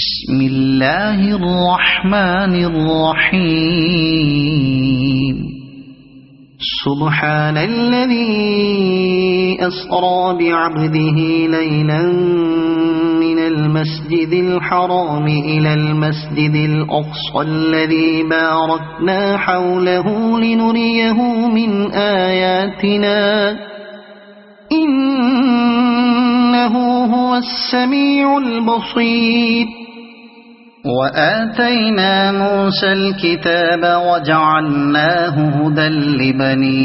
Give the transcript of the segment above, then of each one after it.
بسم الله الرحمن الرحيم سبحان الذي أسرى بعبده ليلا من المسجد الحرام إلى المسجد الأقصى الذي باركنا حوله لنريه من آياتنا إنه هو السميع البصير. وآتينا موسى الكتاب وجعلناه هدى لبني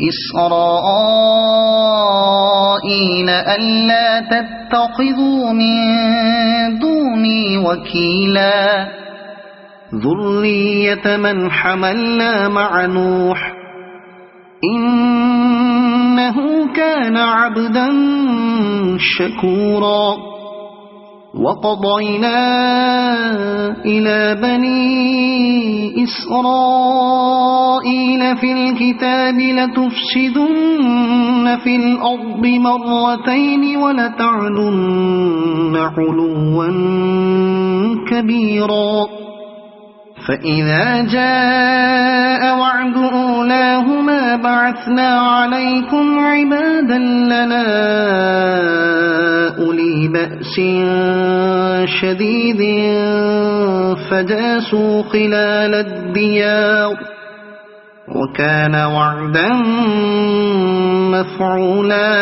إسرائيل ألا تتخذوا من دوني وكيلا ذرية من حملنا مع نوح إنه كان عبدا شكورا. وقضينا إلى بني إسرائيل في الكتاب لتفسدن في الأرض مرتين ولتعلن علوا كبيرا. فإذا جاء وعد أولاهما بعثنا عليكم عبادا لنا أولي بأس شديد فجاسوا خلال الديار وكان وعدا مفعولا.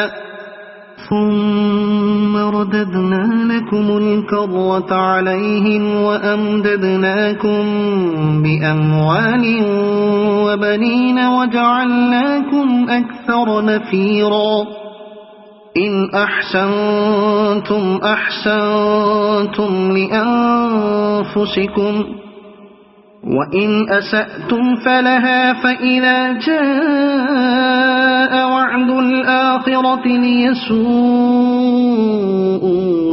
ثم رددنا لكم الكرة عليهم وأمددناكم بأموال وبنين وجعلناكم أكثر نفيرا. إن أحسنتم أحسنتم لأنفسكم وإن أسأتم فلها. فإذا جاء وعد الآخرة ليسوءوا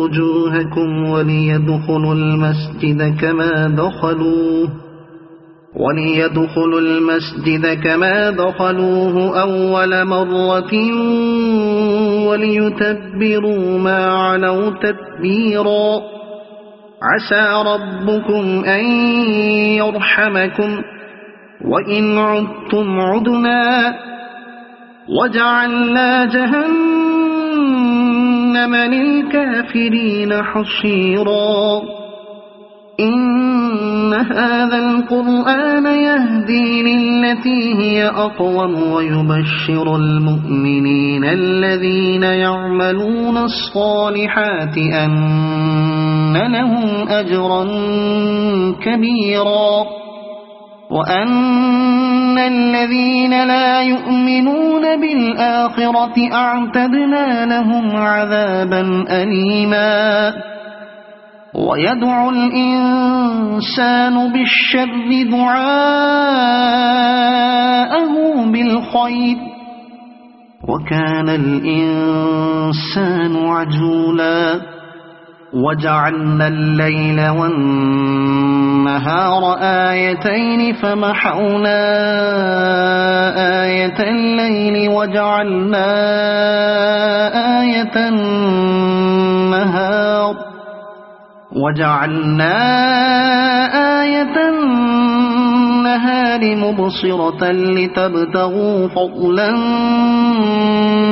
وجوهكم وليدخلوا المسجد كما دخلوه أول مرة وليتبروا ما علوا تتبيرا. عسى ربكم أن يرحمكم وإن عدتم عدنا وجعلنا جهنم للكافرين حصيرا. إن هذا القرآن يهدي للتي هي أقوم ويبشر المؤمنين الذين يعملون الصالحات أن لهم أجرا كبيرا وأن الذين لا يؤمنون بالآخرة أعتدنا لهم عذابا أليما. ويدعو الإنسان بالشر دعاءه بالخير وكان الإنسان عجولا. وجعلنا الليل والنهار آيتين فمحونا آية الليل وجعلنا آية النهار مبصرة لتبتغوا فضلا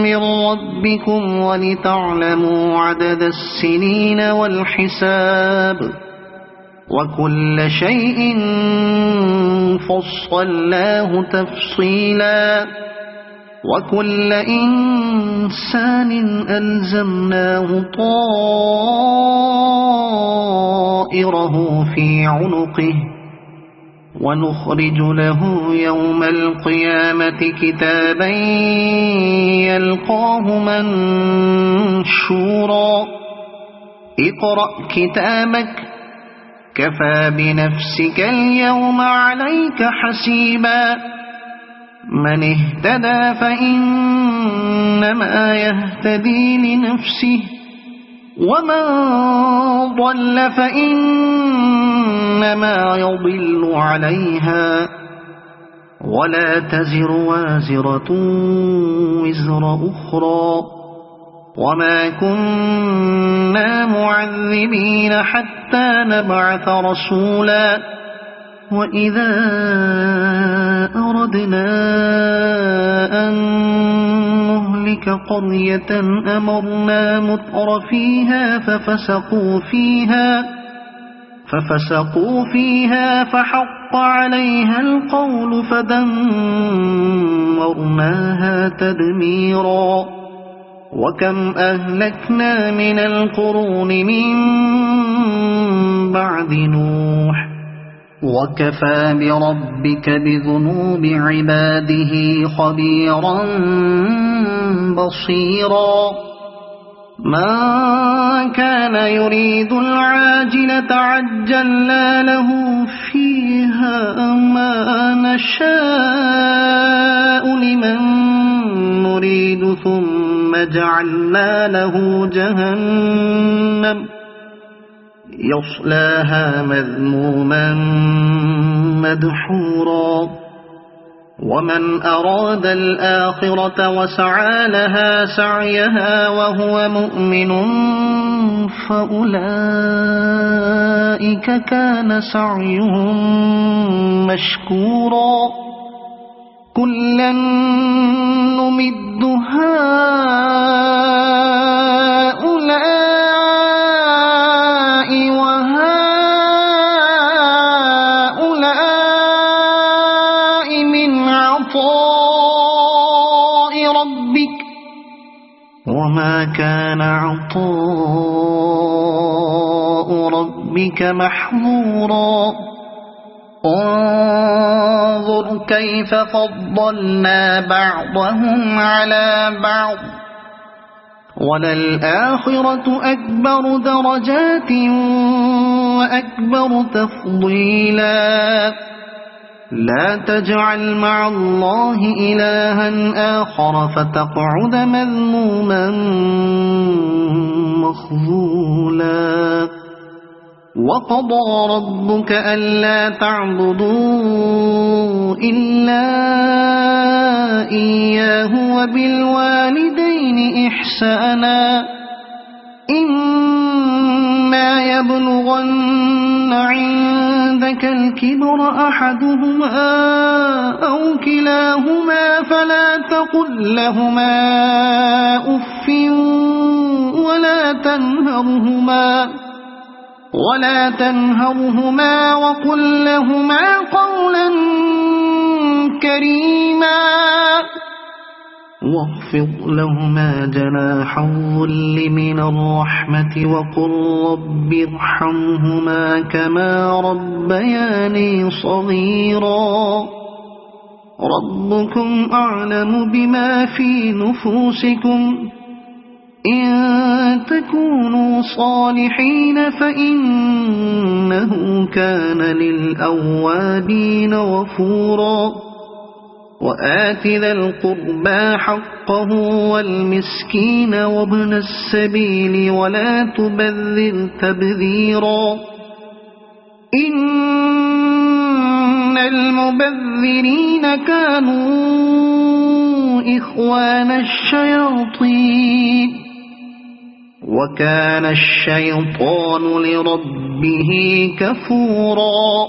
من ربكم ولتعلموا عدد السنين والحساب وكل شيء فصلناه تفصيلا. وكل إنسان ألزمناه طائره في عنقه ونخرج له يوم القيامة كتابا يلقاه منشورا. اقرأ كتابك كفى بنفسك اليوم عليك حسيبا. من اهتدى فإنما يهتدي لنفسه ومن ضل فإنما يضل عليها ولا تزر وازرة وزر أخرى وما كنا معذبين حتى نبعث رسولا وإذا أردنا أن نهلك قرية أمرنا متر فيها ففسقوا فيها فحق عليها القول فدمرناها تدميرا وكم أهلكنا من القرون من بعد نوح وكفى بربك بذنوب عباده خبيرا بصيرا من كان يريد العاجلة عجلنا له فيها ما نشاء لمن نريد ثم جعلنا له جهنم يصلاها مذموما مدحورا ومن أراد الآخرة وسعى لها سعيها وهو مؤمن فأولئك كان سعيهم مشكورا كلا نمد هؤلاء وهؤلاء من عطاء ربك وما كان عطاء ربك محظورا انظر كيف فضلنا بعضهم على بعض وللآخرة أكبر درجات وأكبر تفضيلا لا تجعل مع الله إلها آخر فتقعد مذموما مخذولا وقضى ربك ألا تعبدوا إلا إياه وبالوالدين إحسانا إما يبلغن عندك الكبر أحدهما أو كلاهما فلا تقل لهما أف ولا تنهرهما وقل لهما قولا كريما واخفض لهما جناح الذل من الرحمة وقل رب ارحمهما كما ربياني صغيرا ربكم أعلم بما في نفوسكم إن تكونوا صالحين فإنه كان للأوابين غفورا وآت ذا القربى حقه والمسكين وابن السبيل ولا تبذر تبذيرا إن المبذرين كانوا إخوان الشياطين وكان الشيطان لربه كفورا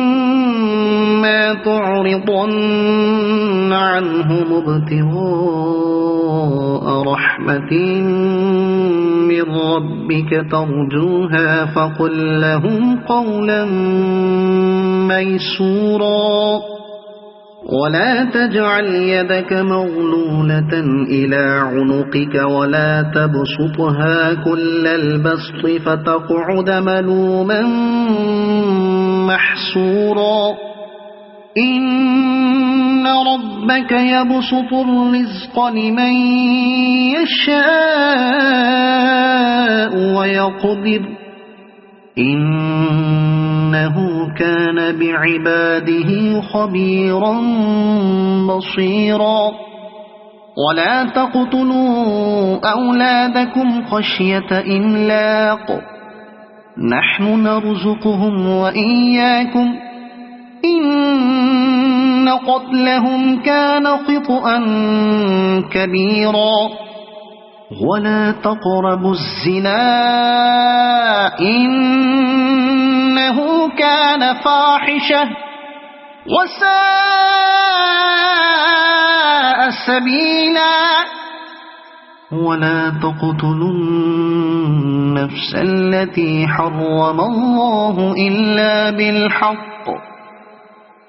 وإما تعرضن عنهم ابتغاء رحمة من ربك ترجوها فقل لهم قولا ميسورا ولا تجعل يدك مغلولة إلى عنقك ولا تبسطها كل البسط فتقعد ملوما محسورا إن ربك يبسط الرزق لمن يشاء ويقدر إنه كان بعباده خبيرا بصيرا ولا تقتلوا أولادكم خشية إملاق نحن نرزقهم وإياكم إن قتلهم كان خطأ كبيرا ولا تقربوا الزنا إنه كان فاحشة وساء سبيلا ولا تقتلوا النفس التي حرم الله إلا بالحق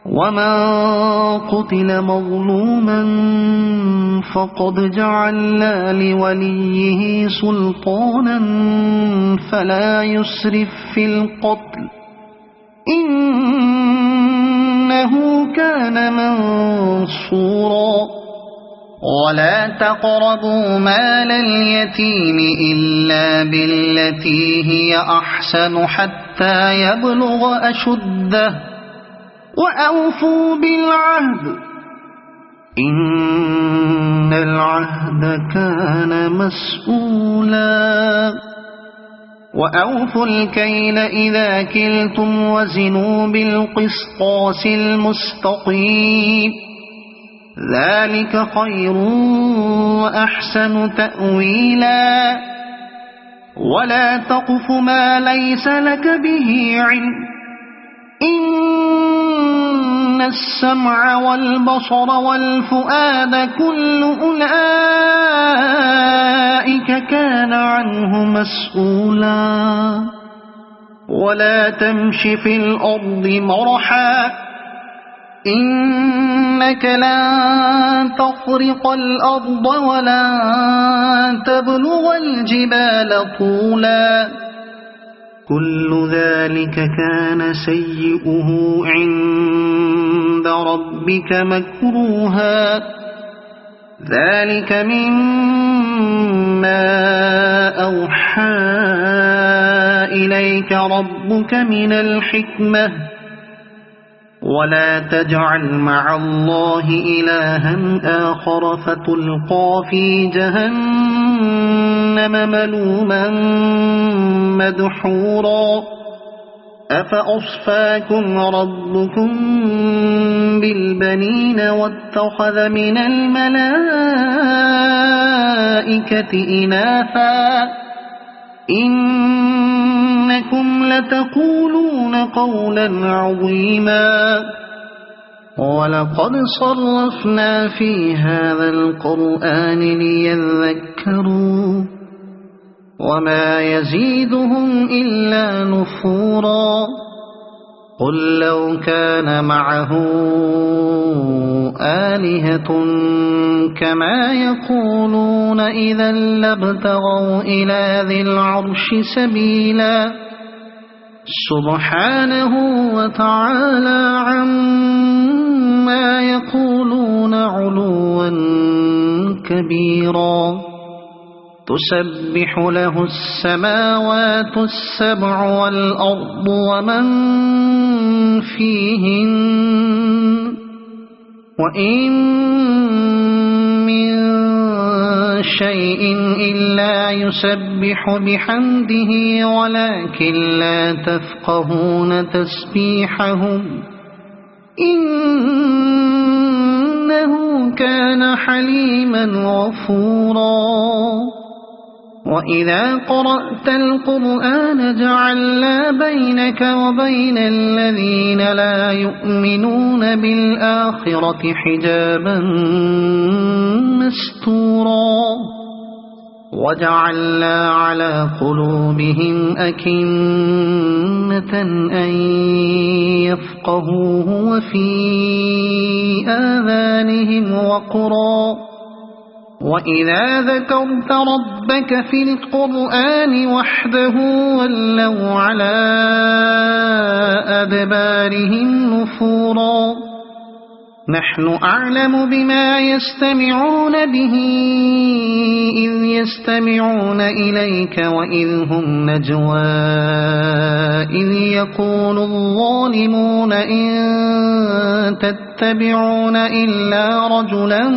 ومن قتل مظلوما فقد جعلنا لوليه سلطانا فلا يسرف في القتل إنه كان منصورا ولا تقربوا مال اليتيم إلا بالتي هي أحسن حتى يبلغ أشده وأوفوا بالعهد إن العهد كان مسؤولا وأوفوا الكيل إذا كلتم وزنوا بالقسطاس المستقيم ذلك خير وأحسن تأويلا ولا تقف ما ليس لك به علم إن السمع والبصر والفؤاد كل أولئك كان عنه مسؤولا ولا تمش في الأرض مرحا إنك لن تخرق الأرض ولن تبلغ الجبال طولا كل ذلك كان سيئه عند ربك مكروها ذلك مما أوحى إليك ربك من الحكمة ولا تجعل مع الله إلها آخر فتلقى في جهنم ملوما مدحورا أفأصفاكم ربكم بالبنين واتخذ من الملائكة إناثا إنكم لتقولون قولا عظيما ولقد صرفنا في هذا القرآن ليذكروا وما يزيدهم إلا نفورا قل لو كان معه آلهة كما يقولون إذا لابتغوا إلى ذي العرش سبيلا سبحانه وتعالى عما يقولون علوا كبيرا تسبح له السماوات السبع والأرض ومن فيهن وإن من شيء إلا يسبح بحمده ولكن لا تفقهون تسبيحهم إنه كان حليما غفورا وإذا قرأت القرآن جعلنا بينك وبين الذين لا يؤمنون بالآخرة حجابا مستورا وجعلنا على قلوبهم أكنة أن يفقهوه وفي آذانهم وقرا وإذا ذكرت ربك في القرآن وحده ولوا على أدبارهم نفورا نحن أعلم بما يستمعون به إذ يستمعون إليك وإذ هم نجوى إذ يقول الظالمون إن تتبعون إلا رجلا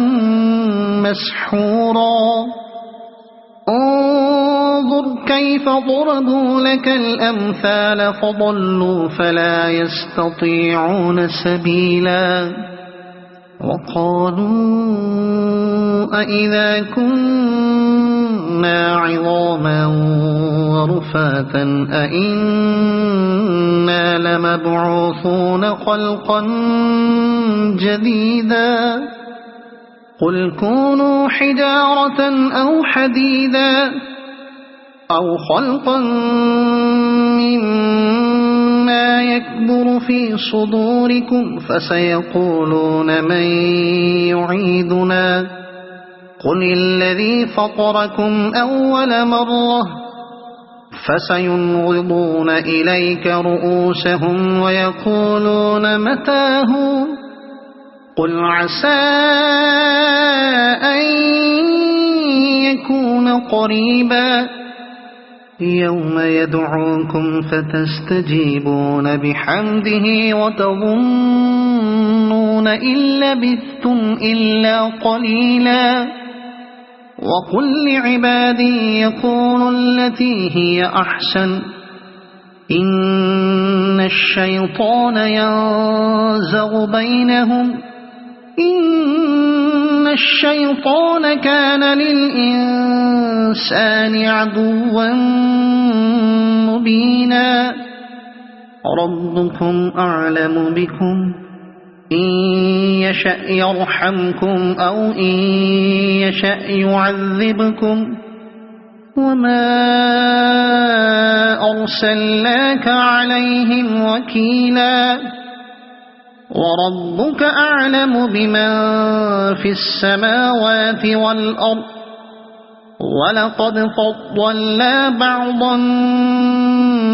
مسحورا انظر كيف ضربوا لك الأمثال فضلوا فلا يستطيعون سبيلا وقالوا أإذا كنا عظاما ورفاتا أإنا لمبعوثون خلقا جديدا قل كونوا حجارة أو حديدا أو خلقا مما يكبر في صدوركم فسيقولون من يعيدنا قل الذي فطركم أول مرة فسينغضون إليك رؤوسهم ويقولون متاه قل عسى أن يكون قريبا يوم يدعوكم فتستجيبون بحمده وتظنون إن لبثتم إلا قليلا وقل لعبادي يقولوا التي هي أحسن إن الشيطان ينزغ بينهم إن الشيطان كان للإنسان عدوا مبينا ربكم أعلم بكم إن يشأ يرحمكم أو إن يشأ يعذبكم وما أرسلناك عليهم وكيلا وربك أعلم بمن في السماوات والأرض ولقد فضلنا بعض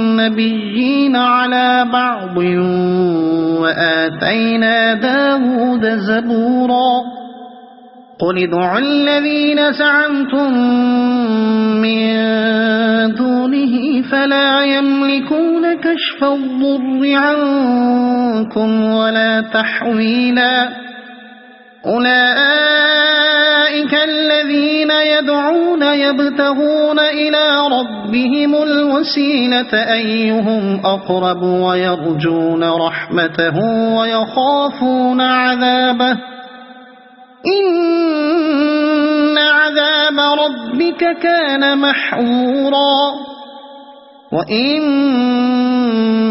النبيين على بعض وآتينا داود زبورا قل ادعوا الذين زعمتم من دونه فلا يملكون كشف الضر عنكم ولا تحويلا أولئك الذين يدعون يبتغون إلى ربهم الوسيلة أيهم أقرب ويرجون رحمته ويخافون عذابه إن عذاب ربك كان محظورا وإن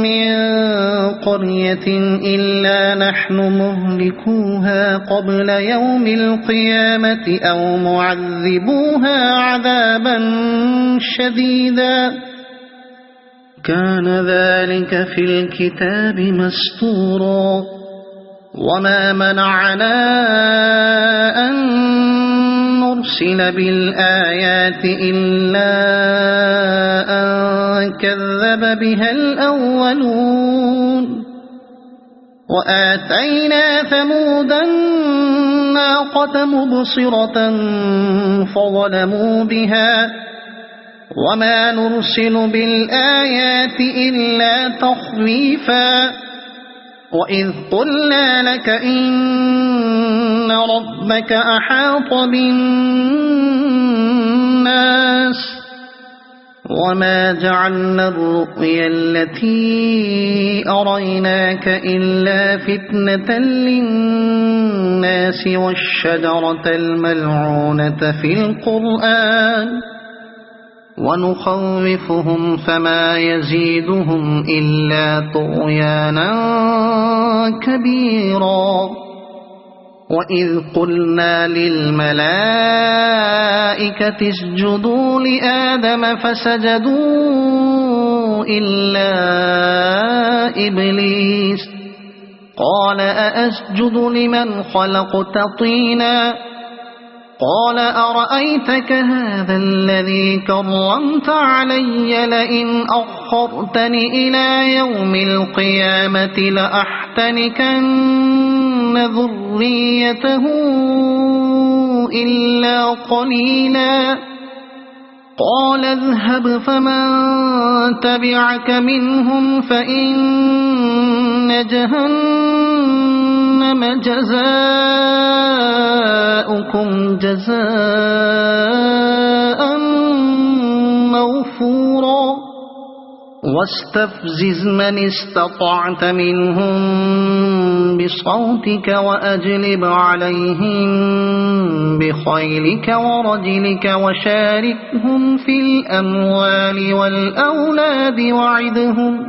من قرية إلا نحن مهلكوها قبل يوم القيامة أو معذبوها عذابا شديدا كان ذلك في الكتاب مسطورا وما منعنا أن نرسل بالآيات إلا أن كذب بها الأولون وآتينا ثمود الناقة مبصرة فظلموا بها وما نرسل بالآيات إلا تخويفا وإذ قلنا لك إن ربك أحاط بالناس وما جعلنا الرؤيا التي أريناك إلا فتنة للناس والشجرة الملعونة في القرآن ونخوفهم فما يزيدهم إلا طغيانا كبيرا وإذ قلنا للملائكة اسجدوا لآدم فسجدوا إلا إبليس قال أأسجد لمن خلقت طينا قال أرأيتك هذا الذي كرمت علي لئن أخرتني إلى يوم القيامة لأحتنكن ذريته إلا قليلا قال اذهب فمن تبعك منهم فإن جهنم جزاؤكم جزاء موفورا واستفزز من استطعت منهم بصوتك وأجلب عليهم بخيلك ورجلك وشاركهم في الأموال والأولاد وعدهم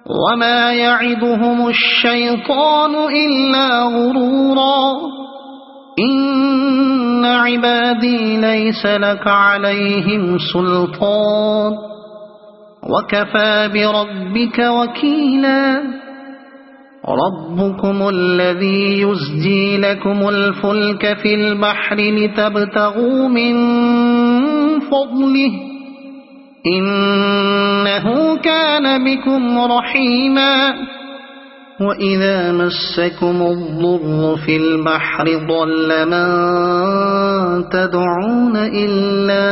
وما يعدهم الشيطان إلا غرورا إن عبادي ليس لك عليهم سلطان وكفى بربك وكيلا ربكم الذي يزجي لكم الفلك في البحر لتبتغوا من فضله إنه كان بكم رحيما وإذا مسكم الضر في البحر ضل من تدعون إلا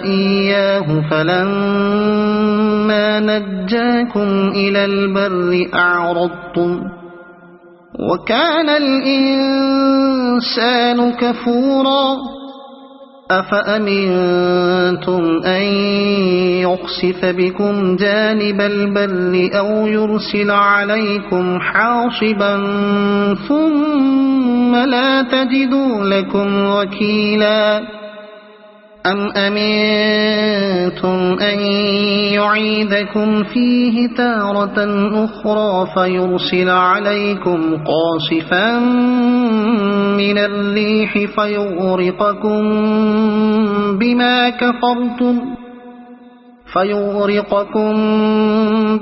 إياه فلما نجاكم إلى البر أعرضتم وكان الإنسان كفورا أفأمنتم أن يخسف بكم جانب البر أو يرسل عليكم حاصبا ثم لا تجدوا لكم وكيلا أم أمنتم أن يعيدكم فيه تارة أخرى فيرسل عليكم قاصفا من الريح فيغرقكم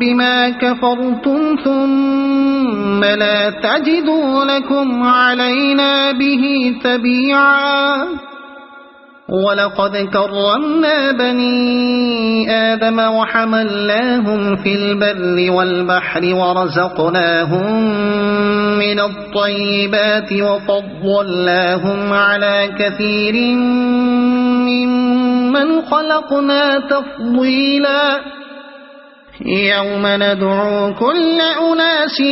بما كفرتم ثم لا تجدوا لكم علينا به تبيعا ولقد كرمنا بني آدم وحملناهم في البر والبحر ورزقناهم من الطيبات وفضلناهم على كثير ممن خلقنا تفضيلا يوم ندعو كل أناس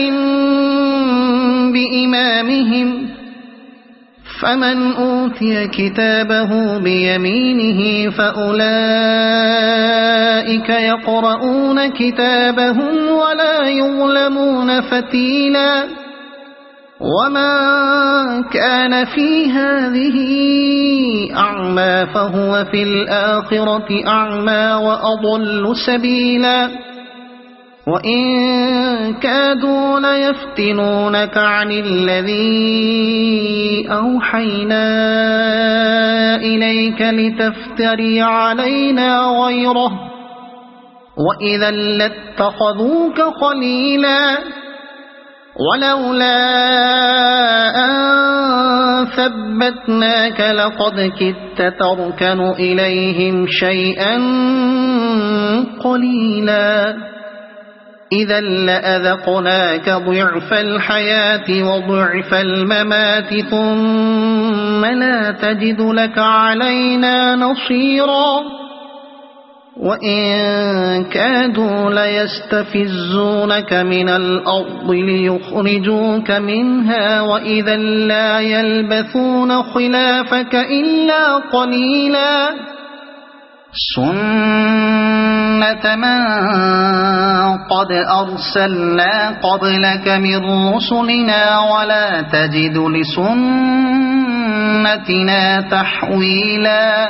بإمامهم فمن أوتي كتابه بيمينه فأولئك يقرؤون كتابهم ولا يظلمون فتيلا وما كان في هذه أعمى فهو في الآخرة أعمى وأضل سبيلا وإن كادوا ليفتنونك عن الذي أوحينا إليك لتفتري علينا غيره وإذا لاتخذوك خليلا ولولا أن ثبتناك لقد كدت تركن إليهم شيئا قليلا إذا لأذقناك ضعف الحياة وضعف الممات ثم لا تجد لك علينا نصيرا وإن كادوا ليستفزونك من الأرض ليخرجوك منها وإذا لا يلبثون خلافك إلا قليلا سنة من قد أرسلنا قبلك من رسلنا ولا تجد لسنتنا تحويلا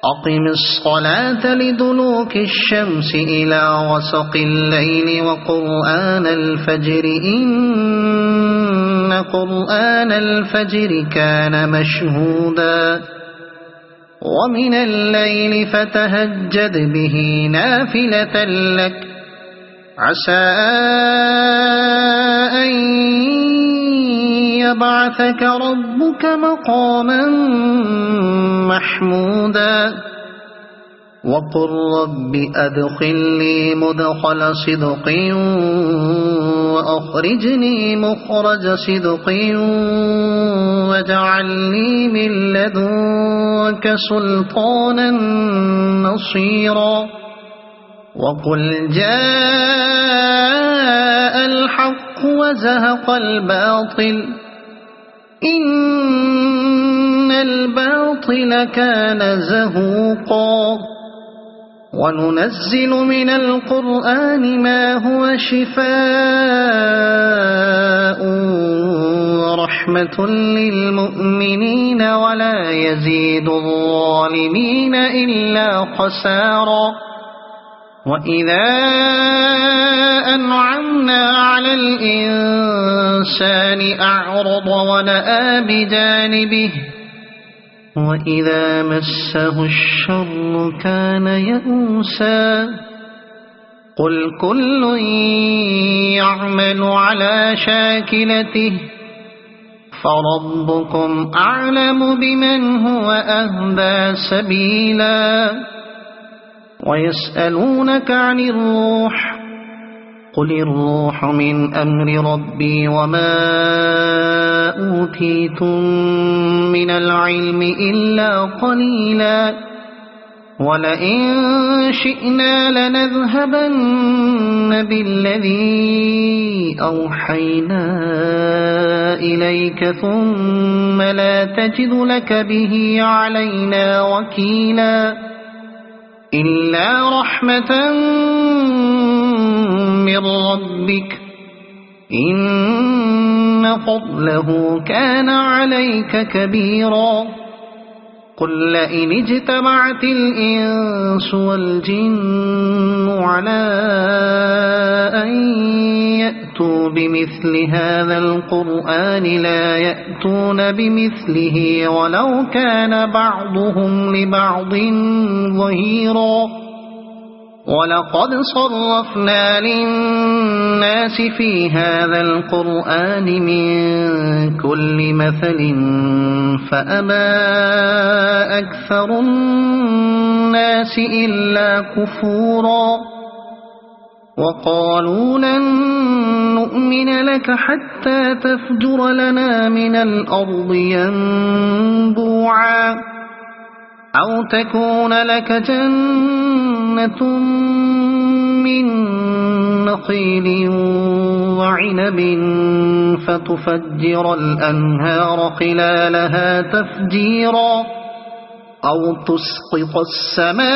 أقم الصلاة لدلوك الشمس إلى غسق الليل وقرآن الفجر إن قرآن الفجر كان مشهودا ومن الليل فتهجد به نافلة لك عسى أن يبعثك ربك مقاما محمودا وقل رب أدخلني مدخل صدق وأخرجني مخرج صدق واجعلني من لدنك سلطانا نصيرا وقل جاء الحق وزهق الباطل إن الباطل كان زهوقا وننزل من القرآن ما هو شفاء ورحمة للمؤمنين ولا يزيد الظالمين إلا خسارا وإذا أنعمنا على الإنسان أعرض ونأى بجانبه وإذا مسه الشر كان يئوسا قل كل يعمل على شاكلته فربكم أعلم بمن هو أهدى سبيلا ويسألونك عن الروح قل الروح من أمر ربي وما أوتيتم من العلم إلا قليلا ولئن شئنا لنذهبن بالذي أوحينا إليك ثم لا تجد لك به علينا وكيلا إلا رحمة من ربك إن فضله كان عليك كبيرا قل لئن اجتمعت الإنس والجن على أن يأتوا بمثل هذا القرآن لا يأتون بمثله ولو كان بعضهم لبعض ظهيرا ولقد صرفنا للناس في هذا القرآن من كل مثل فأبى أكثر الناس إلا كفورا وقالوا لن نؤمن لك حتى تفجر لنا من الأرض ينبوعا أو تكون لك جنة من نخيل وعنب فتفجر الأنهار خلالها تفجيرا أو تسقط السماء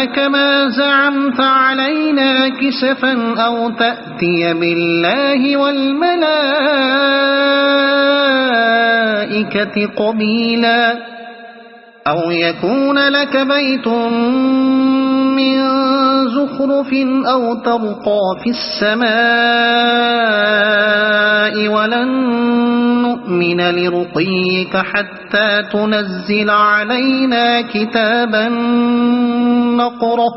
كما زعمت علينا كسفا أو تأتي بالله والملائكة قبيلا أو يكون لك بيت من زخرف أو ترقى في السماء ولن نؤمن لرقيك حتى تنزل علينا كتابا نقرأه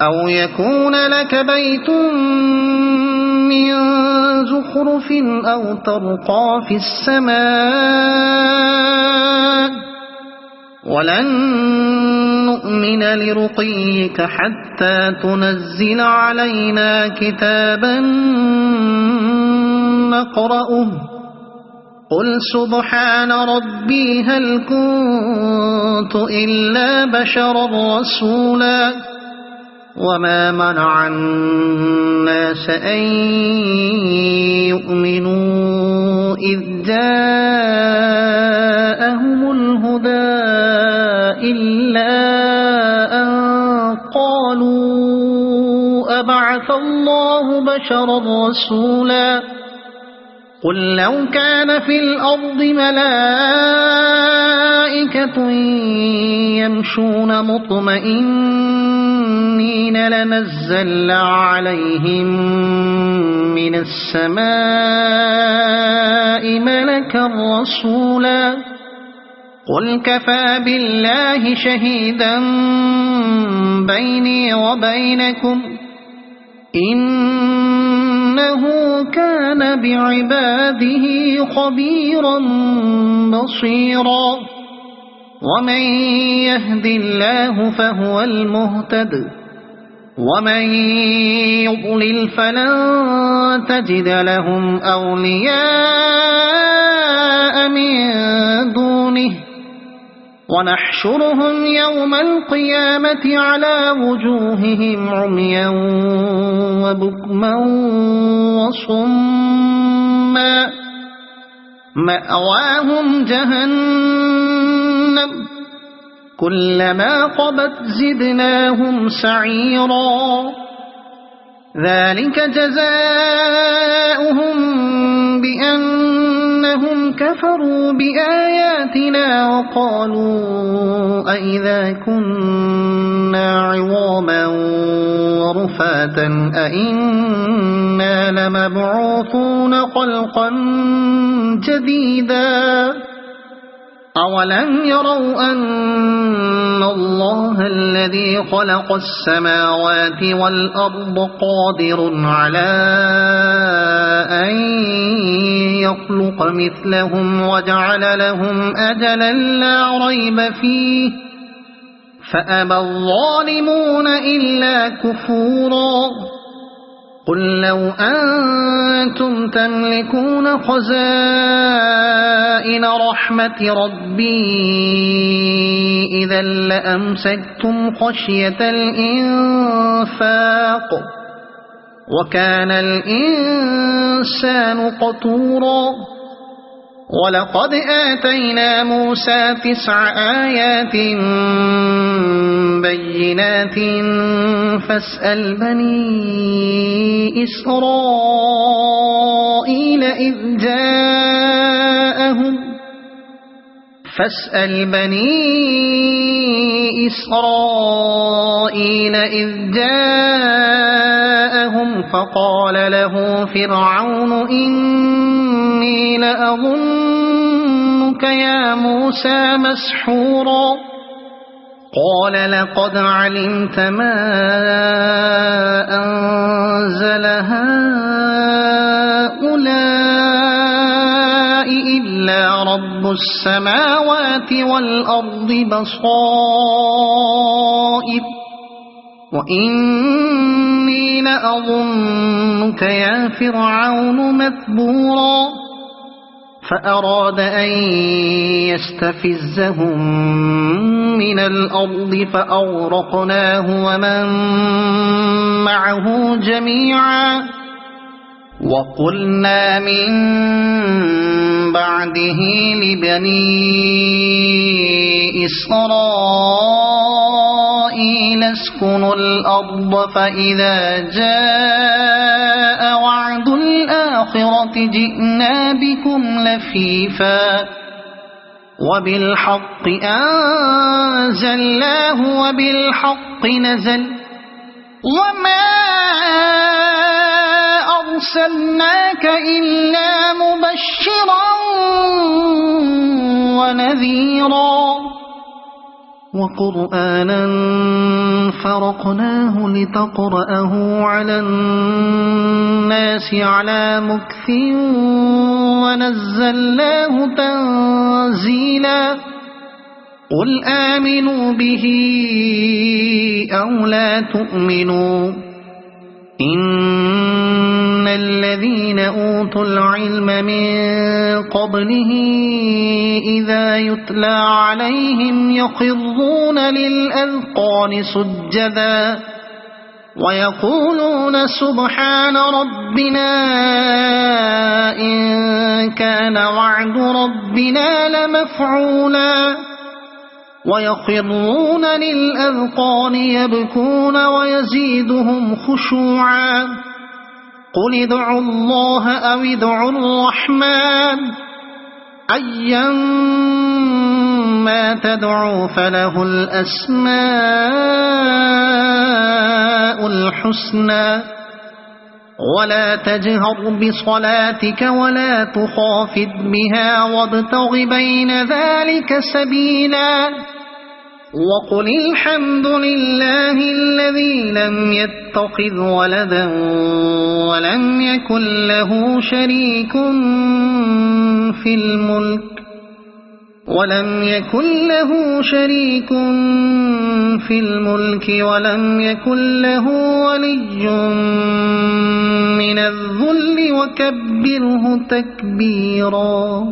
أو يكون لك بيت من زخرف أو ترقى في السماء ولن نؤمن لرقيك حتى تنزل علينا كتابا نقرأه قل سبحان ربي هل كنت إلا بشرا رسولا وما منع الناس أن يؤمنوا إذ جاءهم الهدى إلا أن قالوا أبعث الله بشرا رسولا قل لو كان في الأرض ملائكة يمشون مطمئنين لنزلنا عليهم من السماء ملكا رسولا قل كفى بالله شهيدا بيني وبينكم إنه كان بعباده خبيرا بصيرا ومن يهد الله فهو المهتد ومن يضلل فلن تجد لهم أولياء من دونه ونحشرهم يوم القيامة على وجوههم عميا وبكما وصما مأواهم جهنم كلما خبت زدناهم سعيرا ذلك جزاؤهم بأنهم كفروا بآياتنا وقالوا أئذا كنا عظاما ورفاتا أئنا لمبعوثون خلقا جديدا أولم يروا أن الله الذي خلق السماوات والأرض قادر على أن يخلق مثلهم وجعل لهم أجلا لا ريب فيه فأبى الظالمون إلا كفورا قل لو أنتم تملكون خزائن رحمة ربي إذا لأمسكتم خشية الإنفاق وكان الإنسان قتورا ولقد آتينا موسى 9 آيات بينات فاسأل بني إسرائيل إذ جاءهم فقال له فرعون إني لأظنك يا موسى مسحورا قال لقد علمت ما أنزل هؤلاء إلا رب السماوات والأرض بصائر وإني لأظنك يا فرعون مثبورا فأراد أن يستفزهم من الأرض فأغرقناه ومن معه جميعا وقلنا من بعده لبني إسرائيل اسكنوا الأرض فإذا جاء وعد الآخرة جئنا بكم لفيفا وبالحق أنزلناه وبالحق نزل وما أرسلناك إلا مبشرا ونذيرا وقرآنا فرقناه لتقرأه على الناس على مكث ونزلناه تنزيلا قل آمنوا به أو لا تؤمنوا إن الذين أوتوا العلم من قبله إذا يتلى عليهم يخرون للأذقان سجدا ويقولون سبحان ربنا إن كان وعد ربنا لمفعولا ويخرون للأذقان يبكون ويزيدهم خشوعا قل ادعوا الله أو ادعوا الرحمن أيما تدعوا فله الأسماء الحسنى ولا تجهر بصلاتك ولا تخافت بها وابتغ بين ذلك سبيلا وقل الحمد لله الذي لم يتخذ ولدا ولم يكن له شريك في الملك ولم يكن له ولي من الذل وكبره تكبيرا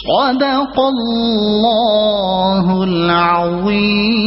صدق الله العظيم.